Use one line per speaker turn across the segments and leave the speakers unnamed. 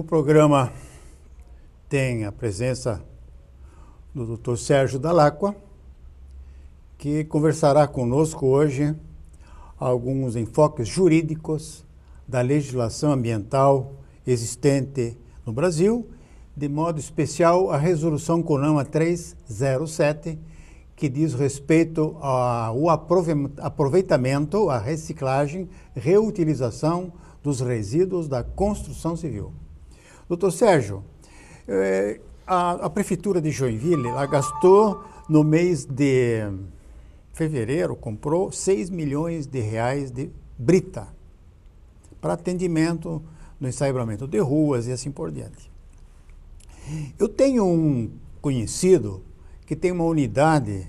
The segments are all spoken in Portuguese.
programa tem a presença do Dr. Sérgio Dall'Acqua, que conversará conosco hoje alguns enfoques jurídicos da legislação ambiental existente no Brasil, de modo especial a Resolução CONAMA 307, que diz respeito ao aproveitamento, à reciclagem, reutilização dos resíduos da construção civil. Doutor Sérgio, a Prefeitura de Joinville ela gastou no mês de fevereiro, comprou 6 milhões de reais de brita para atendimento no ensaiamento de ruas e assim por diante. Eu tenho um conhecido que tem uma unidade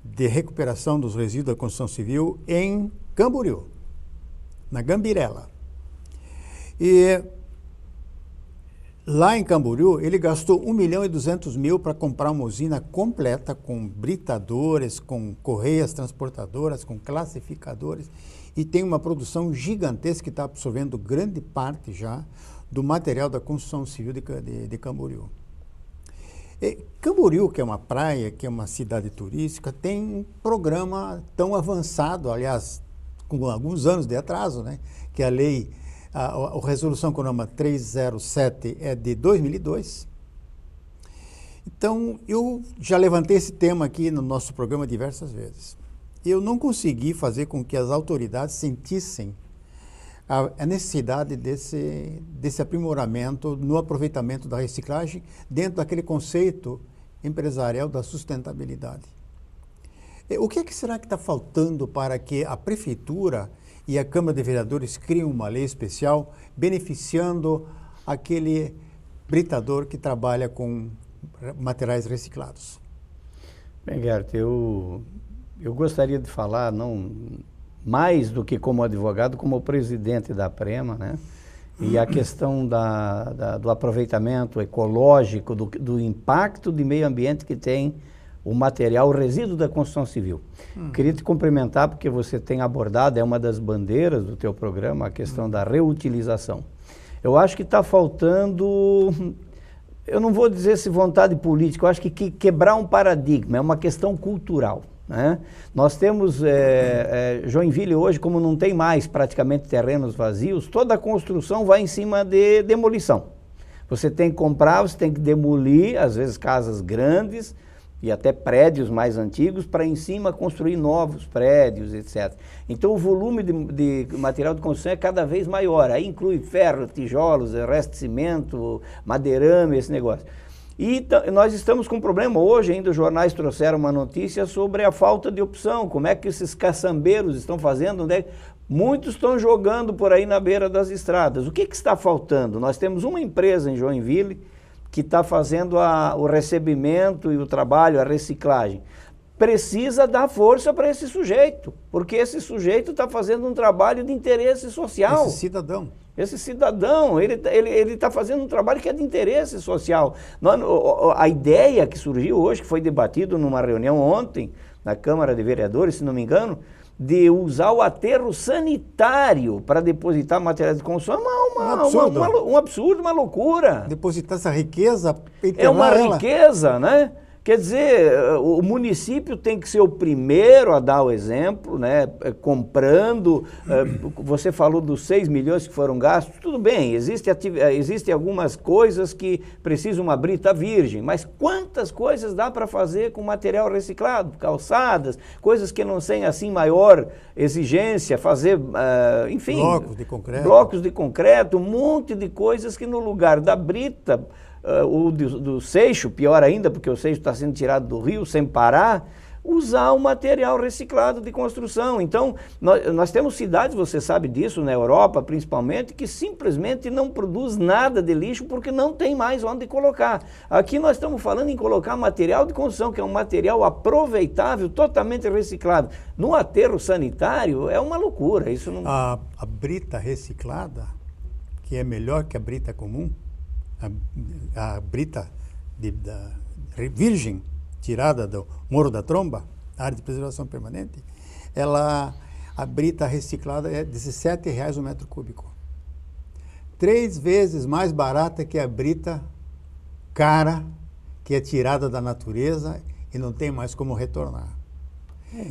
de recuperação dos resíduos da construção civil em Camboriú, na Gambirela. E lá em Camboriú, ele gastou 1.200.000 para comprar uma usina completa com britadores, com correias transportadoras, com classificadores, e tem uma produção gigantesca que está absorvendo grande parte já do material da construção civil de Camboriú. Camboriú, que é uma praia, que é uma cidade turística, tem um programa tão avançado, aliás, com alguns anos de atraso, né? Que a Resolução CONAMA 307 é de 2002. Então, eu já levantei esse tema aqui no nosso programa diversas vezes. Eu não consegui fazer com que as autoridades sentissem a necessidade desse aprimoramento no aproveitamento da reciclagem dentro daquele conceito empresarial da sustentabilidade. O que será que está faltando para que a Prefeitura e a Câmara de Vereadores criem uma lei especial beneficiando aquele britador que trabalha com materiais reciclados?
Bem, Gert, eu gostaria de falar, não mais do que como advogado, como presidente da Prema, né? E a questão do aproveitamento ecológico, do impacto de meio ambiente que tem o material, o resíduo da construção civil. Queria te cumprimentar porque você tem abordado, é uma das bandeiras do teu programa, a questão da reutilização. Eu acho que está faltando, eu não vou dizer se vontade política, eu acho que quebrar um paradigma, é uma questão cultural. Né? Nós temos Joinville hoje, como não tem mais praticamente terrenos vazios, toda a construção vai em cima de demolição. Você tem que comprar, você tem que demolir, às vezes casas grandes e até prédios mais antigos, para em cima construir novos prédios, etc. Então o volume de material de construção é cada vez maior, aí inclui ferro, tijolos, resto de cimento, madeirame, esse negócio. E nós estamos com um problema hoje, ainda os jornais trouxeram uma notícia sobre a falta de opção, como é que esses caçambeiros estão fazendo, muitos estão jogando por aí na beira das estradas. O que está faltando? Nós temos uma empresa em Joinville que está fazendo o recebimento e o trabalho, a reciclagem. Precisa dar força para esse sujeito, porque esse sujeito está fazendo um trabalho de interesse social. Esse cidadão, ele está fazendo um trabalho que é de interesse social. A ideia que surgiu hoje, que foi debatido numa reunião ontem, na Câmara de Vereadores, se não me engano, de usar o aterro sanitário para depositar materiais de construção, um absurdo, uma loucura.
Depositar essa riqueza,
é uma riqueza, né? Quer dizer, o município tem que ser o primeiro a dar o exemplo, né? Comprando, você falou dos 6 milhões que foram gastos, tudo bem, existem algumas coisas que precisam uma brita virgem, mas quantas coisas dá para fazer com material reciclado? Calçadas, coisas que não têm assim maior exigência, fazer, enfim... Blocos de concreto, um monte de coisas que no lugar da brita... do seixo, pior ainda, porque o seixo está sendo tirado do rio sem parar, usar o material reciclado de construção. Então, nós temos cidades, você sabe disso, na Europa principalmente, que simplesmente não produz nada de lixo porque não tem mais onde colocar. Aqui nós estamos falando em colocar material de construção, que é um material aproveitável, totalmente reciclável. No aterro sanitário, é uma loucura. Isso não...
A brita reciclada, que é melhor que a brita comum, a brita virgem, tirada do Morro da Tromba, área de preservação permanente, a brita reciclada é R$ 17,00 o metro cúbico. 3 vezes mais barata que a brita cara, que é tirada da natureza e não tem mais como retornar.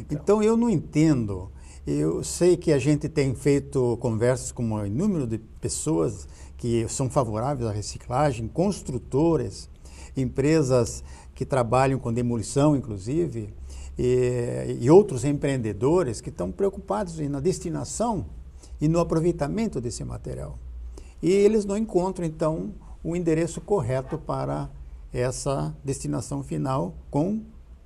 Então eu não entendo. Eu sei que a gente tem feito conversas com um número de pessoas que são favoráveis à reciclagem, construtores, empresas que trabalham com demolição, inclusive, e outros empreendedores que estão preocupados na destinação e no aproveitamento desse material. E eles não encontram, então, o endereço correto para essa destinação final com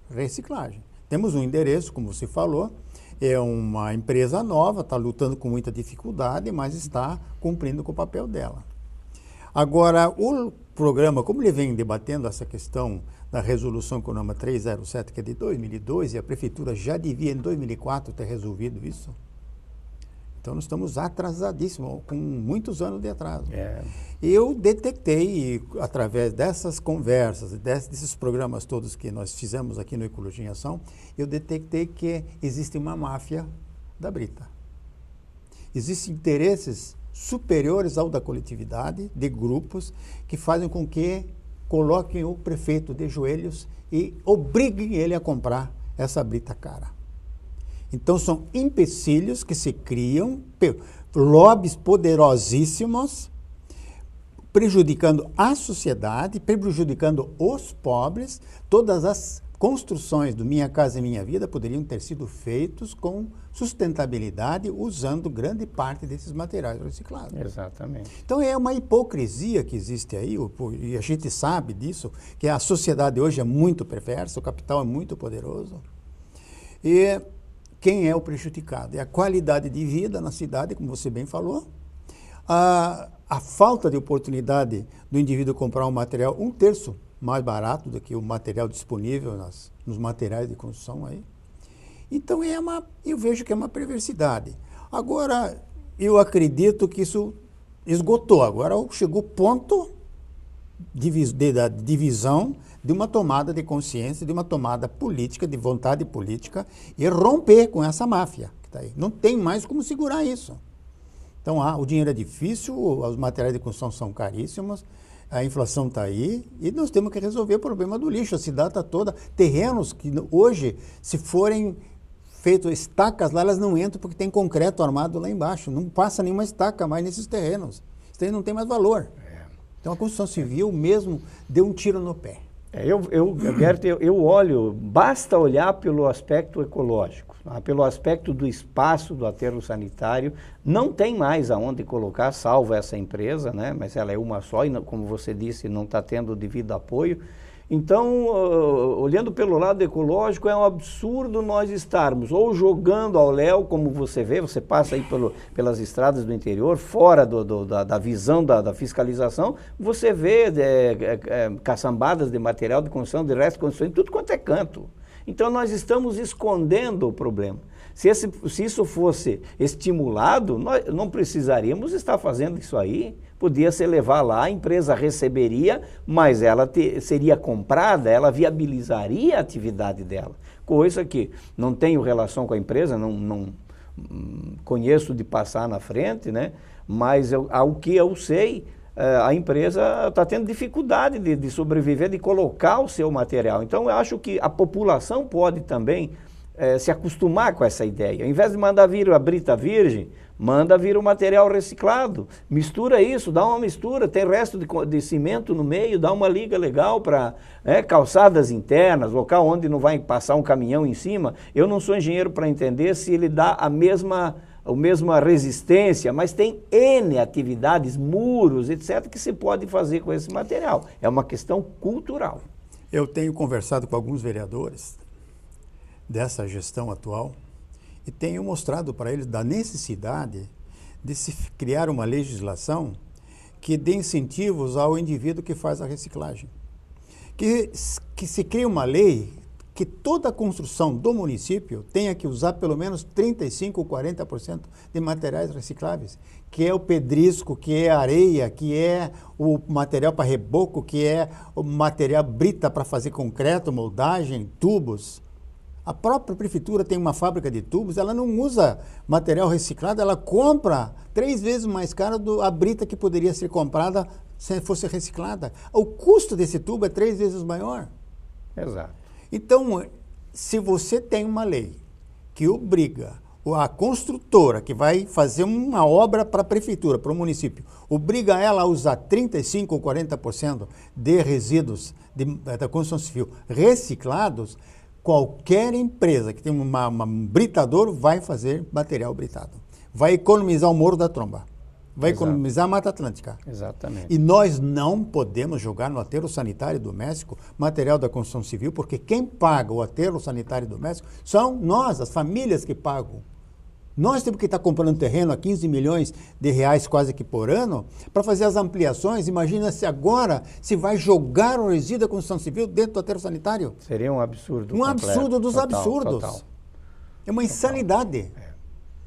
reciclagem. Temos um endereço, como você falou, é uma empresa nova, está lutando com muita dificuldade, mas está cumprindo com o papel dela. Agora, o programa, como ele vem debatendo essa questão da Resolução Conama 307, que é de 2002, e a Prefeitura já devia, em 2004, ter resolvido isso. Então, nós estamos atrasadíssimos, com muitos anos de atraso. Eu detectei, através dessas conversas, desses programas todos que nós fizemos aqui no Ecologia em Ação, eu detectei que existe uma máfia da brita. Existem interesses superiores ao da coletividade, de grupos, que fazem com que coloquem o prefeito de joelhos e obriguem ele a comprar essa brita cara. Então, são empecilhos que se criam, lobbies poderosíssimos, prejudicando a sociedade, prejudicando os pobres. Todas as construções do Minha Casa Minha Vida poderiam ter sido feitos com sustentabilidade, usando grande parte desses materiais reciclados.
Exatamente.
Então, é uma hipocrisia que existe aí, e a gente sabe disso, que a sociedade hoje é muito perversa, o capital é muito poderoso. E quem é o prejudicado? É a qualidade de vida na cidade, como você bem falou, a falta de oportunidade do indivíduo comprar um material 1/3 mais barato do que o material disponível nos materiais de construção aí. Então, eu vejo que é uma perversidade. Agora, eu acredito que isso esgotou. Agora chegou o ponto da divisão de uma tomada de consciência, de uma tomada política, de vontade política, e romper com essa máfia que está aí. Não tem mais como segurar isso. Então, o dinheiro é difícil, os materiais de construção são caríssimos, a inflação está aí, e nós temos que resolver o problema do lixo. A cidade está toda, terrenos que hoje, se forem feitas estacas lá, elas não entram porque tem concreto armado lá embaixo. Não passa nenhuma estaca mais nesses terrenos. Isso aí não tem mais valor. Então, a construção civil mesmo deu um tiro no pé.
Eu olho, basta olhar pelo aspecto ecológico, pelo aspecto do espaço do aterro sanitário. Não tem mais aonde colocar, salvo essa empresa, né? Mas ela é uma só e, como você disse, não está tendo o devido apoio. Então, olhando pelo lado ecológico, é um absurdo nós estarmos ou jogando ao léu, como você vê, você passa aí pelas estradas do interior, fora da visão da fiscalização, você vê caçambadas de material de construção, de resto de construção, em tudo quanto é canto. Então, nós estamos escondendo o problema. Se isso fosse estimulado, nós não precisaríamos estar fazendo isso aí. Podia se levar lá, a empresa receberia, mas ela seria comprada, ela viabilizaria a atividade dela. Coisa que não tenho relação com a empresa, não conheço de passar na frente, né? Mas ao que eu sei, a empresa está tendo dificuldade de sobreviver, de colocar o seu material. Então, eu acho que a população pode também se acostumar com essa ideia. Ao invés de mandar vir a brita virgem, manda vir o material reciclado. Mistura isso, dá uma mistura, tem resto de cimento no meio, dá uma liga legal para calçadas internas, local onde não vai passar um caminhão em cima. Eu não sou engenheiro para entender se ele dá a mesma resistência, mas tem N atividades, muros, etc., que se pode fazer com esse material. É uma questão cultural.
Eu tenho conversado com alguns vereadores dessa gestão atual e tenho mostrado para eles da necessidade de se criar uma legislação que dê incentivos ao indivíduo que faz a reciclagem. Que se crie uma lei que toda a construção do município tenha que usar pelo menos 35% ou 40% de materiais recicláveis, que é o pedrisco, que é a areia, que é o material para reboco, que é o material brita para fazer concreto, moldagem, tubos. A própria prefeitura tem uma fábrica de tubos, ela não usa material reciclado, ela compra 3 vezes mais caro a brita que poderia ser comprada se fosse reciclada. O custo desse tubo é 3 vezes maior.
Exato.
Então, se você tem uma lei que obriga a construtora que vai fazer uma obra para a prefeitura, para o município, obriga ela a usar 35% ou 40% de resíduos da construção civil reciclados, qualquer empresa que tem um britador vai fazer material britado. Vai economizar o Morro da Tromba. Vai economizar a Mata Atlântica.
Exatamente.
E nós não podemos jogar no aterro sanitário doméstico material da construção civil, porque quem paga o aterro sanitário doméstico são nós, as famílias que pagam. Nós temos que estar comprando terreno a 15 milhões de reais quase que por ano para fazer as ampliações. Imagina se agora se vai jogar o resíduo da construção civil dentro do aterro sanitário.
Seria um absurdo.
Um absurdo dos absurdos.
Total.
É uma insanidade.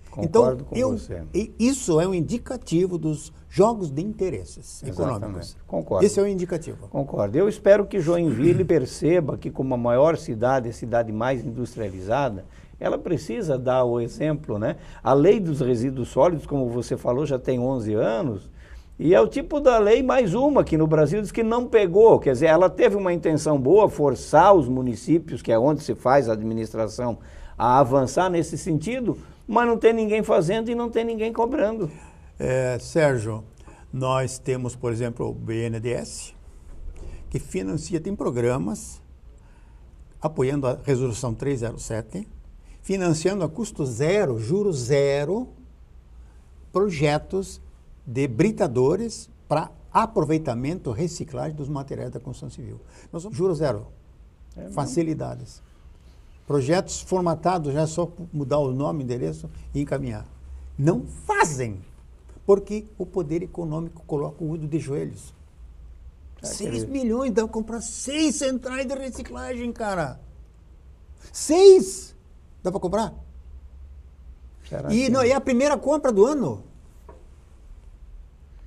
Concordo com
você.
você.
Isso é um indicativo dos jogos de interesses econômicos.
Concordo.
Esse é o indicativo.
Concordo. Eu espero que Joinville perceba que, como a maior cidade, a cidade mais industrializada, ela precisa dar o exemplo, né? A lei dos resíduos sólidos, como você falou, já tem 11 anos, e é o tipo da lei mais uma que no Brasil diz que não pegou. Quer dizer, ela teve uma intenção boa, forçar os municípios, que é onde se faz a administração, a avançar nesse sentido, mas não tem ninguém fazendo e não tem ninguém cobrando.
Sérgio, nós temos, por exemplo, o BNDES, que financia, tem programas apoiando a Resolução 307, financiando a custo zero, juros zero, projetos de britadores para aproveitamento, reciclagem dos materiais da construção civil. Nós vamos juros zero, facilidades. Projetos formatados, já é só mudar o nome, endereço e encaminhar. Não fazem, porque o poder econômico coloca o udo de joelhos. 6 milhões, dá para comprar 6 centrais de reciclagem, cara. 6! Dá para comprar? E é a primeira compra do ano.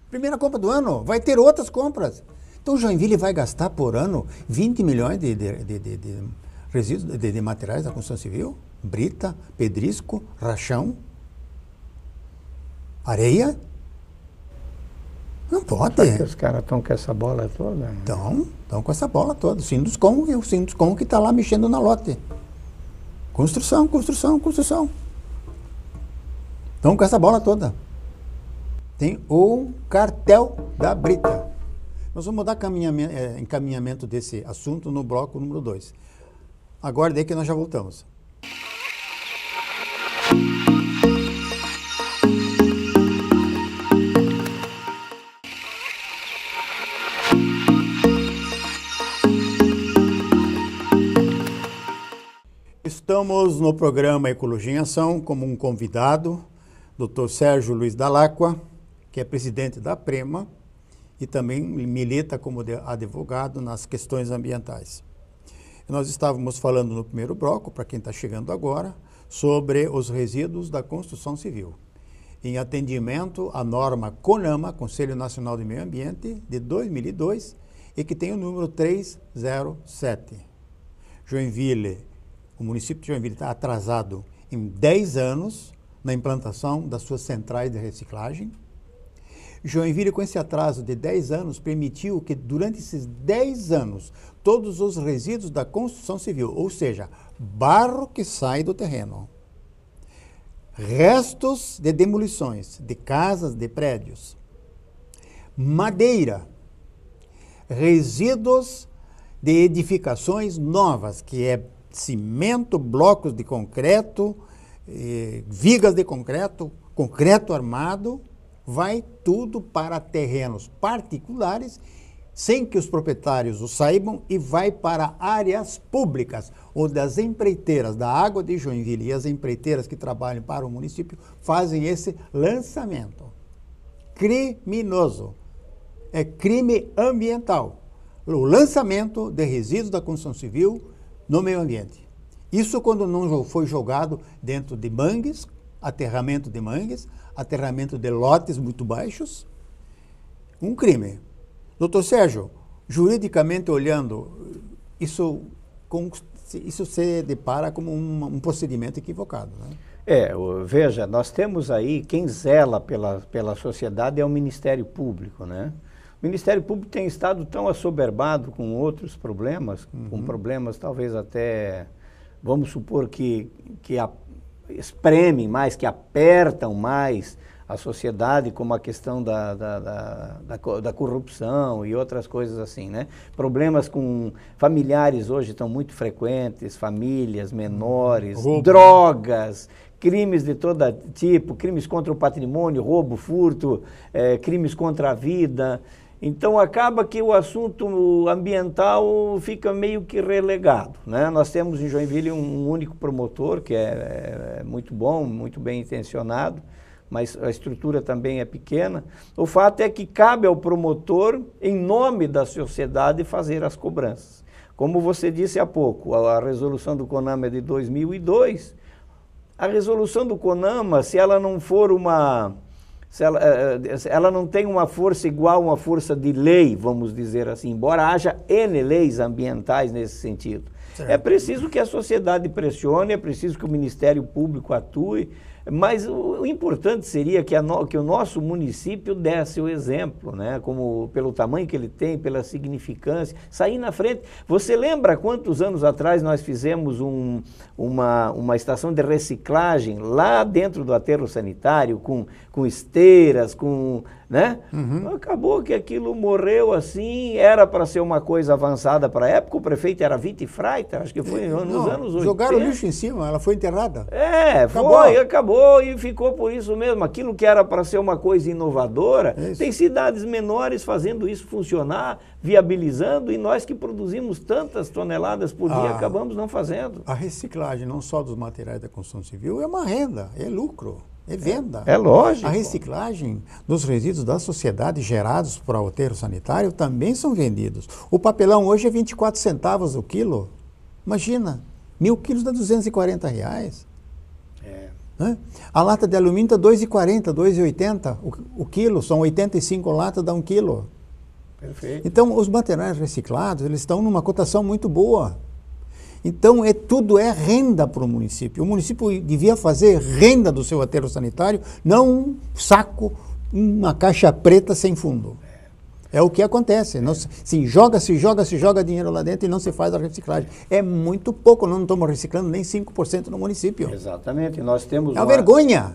Primeira compra do ano. Vai ter outras compras. Então, Joinville vai gastar por ano 20 milhões de resíduos de materiais da construção civil, brita, pedrisco, rachão, areia. Não pode.
Porque os caras estão com essa bola toda?
Estão com essa bola toda. O Sinduscom que está lá mexendo na lote. Construção. Estão com essa bola toda. Tem o cartel da brita. Nós vamos dar encaminhamento desse assunto no bloco número 2. Aguarde aí que nós já voltamos. Estamos no programa Ecologia em Ação como um convidado, Dr. Sérgio Luiz Dalacqua, que é presidente da Prema e também milita como advogado nas questões ambientais. Nós estávamos falando no primeiro bloco, para quem está chegando agora, sobre os resíduos da construção civil, em atendimento à norma CONAMA, Conselho Nacional de Meio Ambiente, de 2002, e que tem o número 307. Joinville, o município de Joinville está atrasado em 10 anos na implantação das suas centrais de reciclagem. Joinville, com esse atraso de 10 anos, permitiu que durante esses 10 anos todos os resíduos da construção civil, ou seja, barro que sai do terreno, restos de demolições de casas, de prédios, madeira, resíduos de edificações novas, que é cimento, blocos de concreto, vigas de concreto, concreto armado, vai tudo para terrenos particulares, sem que os proprietários o saibam, e vai para áreas públicas, onde as empreiteiras da Água de Joinville e as empreiteiras que trabalham para o município fazem esse lançamento. Criminoso. É crime ambiental. O lançamento de resíduos da construção civil no meio ambiente. Isso quando não foi jogado dentro de mangues, aterramento de mangues, aterramento de lotes muito baixos, um crime. Doutor Sérgio, juridicamente olhando, isso isso se depara como um procedimento equivocado, né?
Veja, nós temos aí, quem zela pela sociedade é o Ministério Público, né? O Ministério Público tem estado tão assoberbado com outros problemas, com problemas talvez até, vamos supor que espremem mais, que apertam mais a sociedade, como a questão da corrupção e outras coisas assim, né? Problemas com familiares hoje estão muito frequentes, famílias menores,
Roubo,
drogas, crimes de todo tipo, crimes contra o patrimônio, roubo, furto, crimes contra a vida. Então acaba que o assunto ambiental fica meio que relegado, né? Nós temos em Joinville um único promotor que é muito bom, muito bem intencionado, mas a estrutura também é pequena. O fato é que cabe ao promotor, em nome da sociedade, fazer as cobranças. Como você disse há pouco, a resolução do CONAMA é de 2002. A resolução do CONAMA, se ela não for ela não tem uma força igual a uma força de lei, vamos dizer assim, embora haja N leis ambientais nesse sentido. Certo. É preciso que a sociedade pressione, é preciso que o Ministério Público atue, mas o importante seria que o nosso município desse o exemplo, né? Como pelo tamanho que ele tem, pela significância, sair na frente. Você lembra quantos anos atrás nós fizemos uma estação de reciclagem lá dentro do aterro sanitário, com esteiras, né? Acabou que aquilo morreu assim, era para ser uma coisa avançada para a época, o prefeito era Vite Freita, acho que foi nos anos 80.
Jogaram o lixo em cima, ela foi enterrada.
Acabou e ficou por isso mesmo. Aquilo que era para ser uma coisa inovadora, tem cidades menores fazendo isso funcionar, viabilizando, e nós que produzimos tantas toneladas por dia acabamos não fazendo.
A reciclagem não só dos materiais da construção civil é uma renda, é lucro. É venda.
É lógico.
A reciclagem dos resíduos da sociedade gerados por aterro sanitário também são vendidos. O papelão hoje é 24 centavos o quilo. Imagina, 1.000 quilos dá R$240. Né? A lata de alumínio está R$2,40, R$2,80 o quilo. São 85 latas, dá 1 quilo.
Perfeito.
Então, os materiais reciclados, eles estão numa cotação muito boa. Então, tudo é renda para o município. O município devia fazer renda do seu aterro sanitário, não um saco, uma caixa preta sem fundo. É o que acontece. Não, se joga dinheiro lá dentro e não se faz a reciclagem. É muito pouco, nós não estamos reciclando nem 5% no município.
Exatamente. Nós temos
uma vergonha.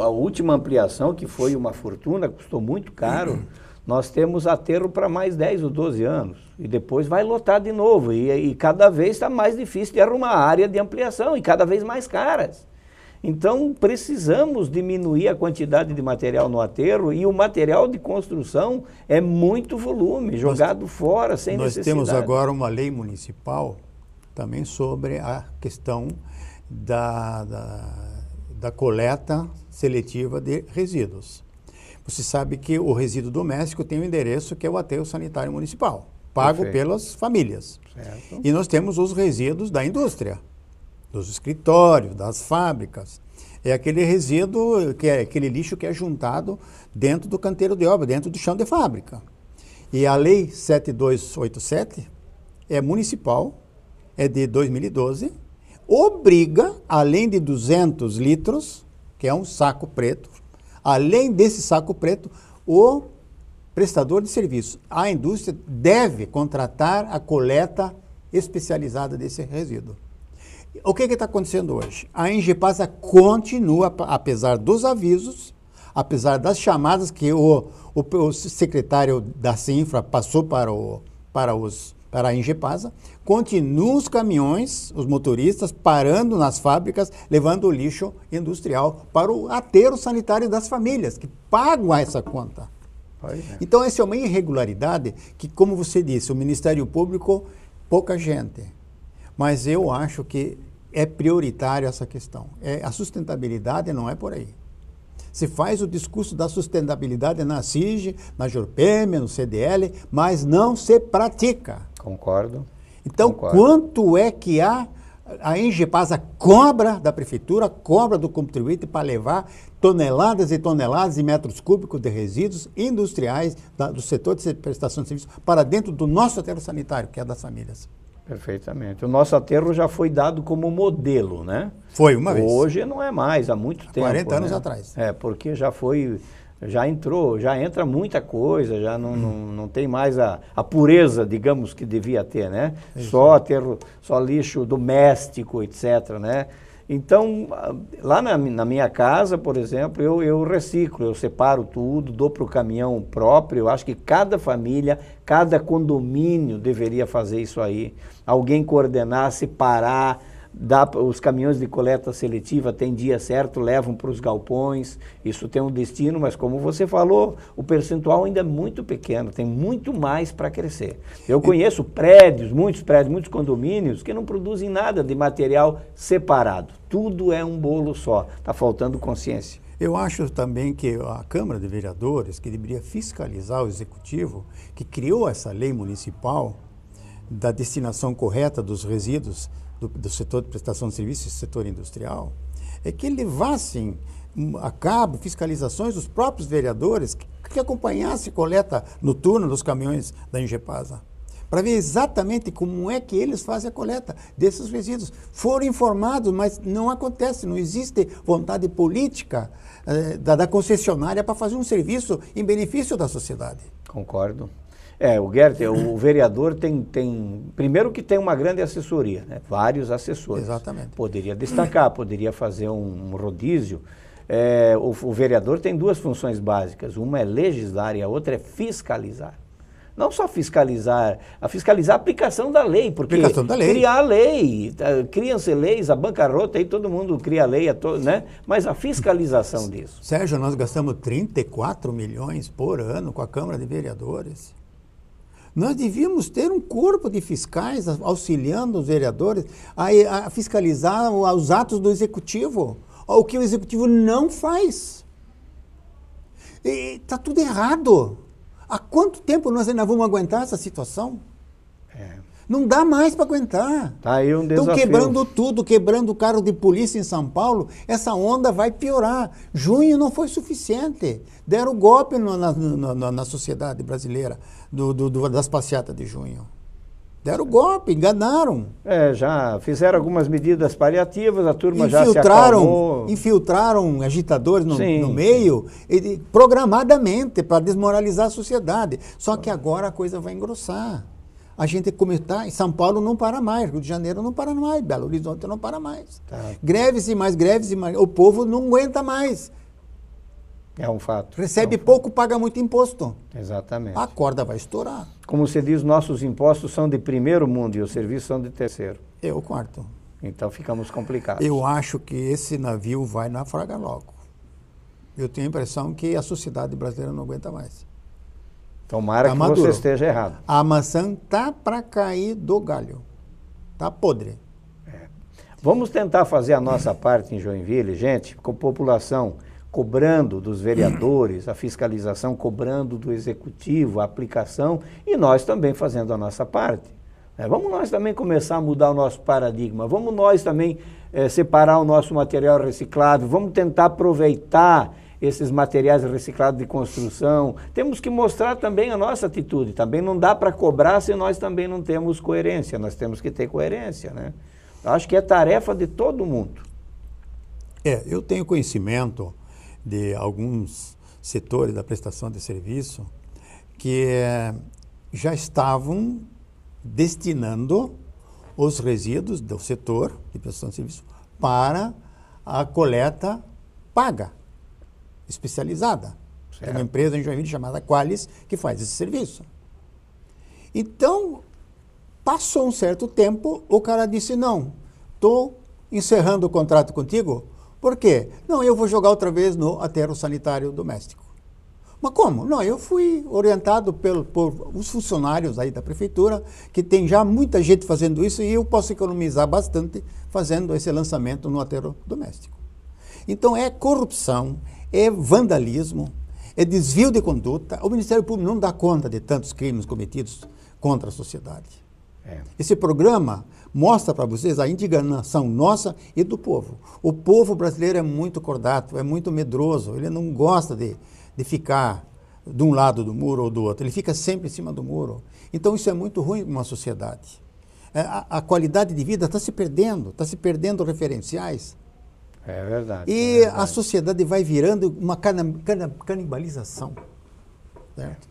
A última ampliação, que foi uma fortuna, custou muito caro, nós temos aterro para mais 10 ou 12 anos. E depois vai lotar de novo. E cada vez está mais difícil de arrumar área de ampliação e cada vez mais caras. Então, precisamos diminuir a quantidade de material no aterro, e o material de construção é muito volume, jogado fora, sem necessidade.
Nós temos agora uma lei municipal também sobre a questão da coleta seletiva de resíduos. Você sabe que o resíduo doméstico tem um endereço que é o aterro sanitário municipal, pago pelas famílias.
Certo.
E nós temos os resíduos da indústria, dos escritórios, das fábricas. É aquele resíduo, que é aquele lixo que é juntado dentro do canteiro de obra, dentro do chão de fábrica. E a Lei 7287 é municipal, é de 2012, obriga, além de 200 litros, que é um saco preto, além desse saco preto, o prestador de serviço, a indústria, deve contratar a coleta especializada desse resíduo. O que está acontecendo hoje? A Engepasa continua, apesar dos avisos, apesar das chamadas que o secretário da Cinfra passou para a Engepasa, continuam os caminhões, os motoristas, parando nas fábricas, levando o lixo industrial para o aterro sanitário das famílias, que pagam essa conta. Então, essa é uma irregularidade que, como você disse, o Ministério Público, pouca gente. Mas eu acho que é prioritária essa questão. A sustentabilidade não é por aí. Se faz o discurso da sustentabilidade na CIG, na Jurpeme, no CDL, mas não se pratica.
Concordo.
Então, quanto é que a Engepasa cobra da prefeitura, cobra do contribuinte para levar toneladas e toneladas de metros cúbicos de resíduos industriais do setor de prestação de serviços para dentro do nosso aterro sanitário, que é das famílias?
Perfeitamente. O nosso aterro já foi dado como modelo, né?
Foi uma vez.
Hoje não é mais, há muito tempo.
40 anos
né?
atrás.
Porque já entra muita coisa, já não tem mais a pureza, digamos, que devia ter, né? Só lixo doméstico, etc, né? Então, lá na minha casa, por exemplo, eu reciclo, eu separo tudo, dou para o caminhão próprio. Eu acho que cada família, cada condomínio deveria fazer isso aí. Alguém coordenar, separar, os caminhões de coleta seletiva tem dia certo, levam para os galpões, isso tem um destino, mas como você falou, o percentual ainda é muito pequeno, tem muito mais para crescer. Eu conheço muitos prédios, muitos condomínios que não produzem nada de material separado, tudo é um bolo só, está faltando consciência.
Eu acho também que a Câmara de Vereadores, que deveria fiscalizar o Executivo, que criou essa lei municipal da destinação correta dos resíduos do setor de prestação de serviços e setor industrial, é que levassem a cabo fiscalizações dos próprios vereadores que acompanhassem a coleta noturna dos caminhões da Ingepasa, para ver exatamente como é que eles fazem a coleta desses resíduos. Foram informados, mas não acontece, não existe vontade política da concessionária para fazer um serviço em benefício da sociedade.
Concordo. O Gert, o vereador primeiro que tem uma grande assessoria, né? Vários assessores.
Exatamente.
Poderia destacar, poderia fazer um rodízio. O vereador tem duas funções básicas, uma é legislar e a outra é fiscalizar. Não só fiscalizar a aplicação da lei, porque criar a lei, criam-se leis, a bancarrota, aí todo mundo cria lei, né? Mas a fiscalização disso.
Sérgio, nós gastamos 34 milhões por ano com a Câmara de Vereadores. Nós devíamos ter um corpo de fiscais auxiliando os vereadores a fiscalizar os atos do Executivo, o que o Executivo não faz. Está tudo errado. Há quanto tempo nós ainda vamos aguentar essa situação? Não dá mais para aguentar.
Tá aí um desafio.
Estão quebrando tudo, quebrando o carro de polícia em São Paulo. Essa onda vai piorar. Junho não foi suficiente. Deram golpe na sociedade brasileira das passeatas de junho. Deram golpe, enganaram.
Já fizeram algumas medidas paliativas, a turma já se acalmou.
Infiltraram agitadores no meio, programadamente, para desmoralizar a sociedade. Só que agora a coisa vai engrossar. A gente comentar, em São Paulo não para mais, Rio de Janeiro não para mais, Belo Horizonte não para mais. Greves e mais, o povo não aguenta mais.
É um fato.
Recebe pouco, paga muito imposto.
Exatamente.
A corda vai estourar.
Como se diz, nossos impostos são de primeiro mundo e os serviços são de terceiro.
O quarto.
Então ficamos complicados.
Eu acho que esse navio vai naufragar logo. Eu tenho a impressão que a sociedade brasileira não aguenta mais.
Tomara que você esteja errado.
A maçã tá para cair do galho. Tá podre.
Vamos tentar fazer a nossa parte em Joinville, gente, com a população cobrando dos vereadores, a fiscalização cobrando do executivo, a aplicação, e nós também fazendo a nossa parte. Vamos nós também começar a mudar o nosso paradigma, vamos nós também separar o nosso material reciclável, vamos tentar aproveitar esses materiais reciclados de construção. Temos que mostrar também a nossa atitude. Também não dá para cobrar se nós também não temos coerência. Nós temos que ter coerência, né? Eu acho que é tarefa de todo mundo.
Eu tenho conhecimento de alguns setores da prestação de serviço que já estavam destinando os resíduos do setor de prestação de serviço para a coleta paga, especializada. Tem uma empresa em Joinville chamada Qualis que faz esse serviço. Então, passou um certo tempo, o cara disse, não, estou encerrando o contrato contigo. Por quê? Não, eu vou jogar outra vez no aterro sanitário doméstico. Mas como? Não, eu fui orientado por os funcionários aí da prefeitura, que tem já muita gente fazendo isso, e eu posso economizar bastante fazendo esse lançamento no aterro doméstico. Então, é corrupção, é vandalismo, é desvio de conduta. O Ministério Público não dá conta de tantos crimes cometidos contra a sociedade. Esse programa mostra para vocês a indignação nossa e do povo. O povo brasileiro é muito cordato, é muito medroso, ele não gosta de ficar de um lado do muro ou do outro, ele fica sempre em cima do muro. Então isso é muito ruim para uma sociedade. a qualidade de vida está se perdendo referenciais.
É verdade.
E
é verdade.
a sociedade vai virando uma canibalização. Certo?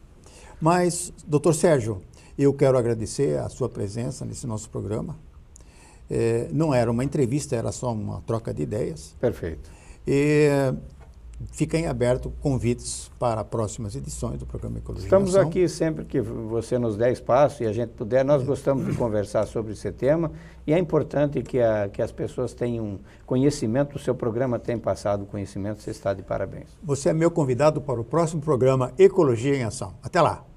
Mas, doutor Sérgio, eu quero agradecer a sua presença nesse nosso programa. Não era uma entrevista, era só uma troca de ideias.
Perfeito.
E fiquem abertos convites para próximas edições do programa Ecologia
Estamos
em Ação.
aqui sempre que você nos der espaço e a gente puder. Nós gostamos de conversar sobre esse tema e é importante que as pessoas tenham conhecimento. O seu programa tem passado conhecimento, você está de parabéns.
Você é meu convidado para o próximo programa Ecologia em Ação. Até lá!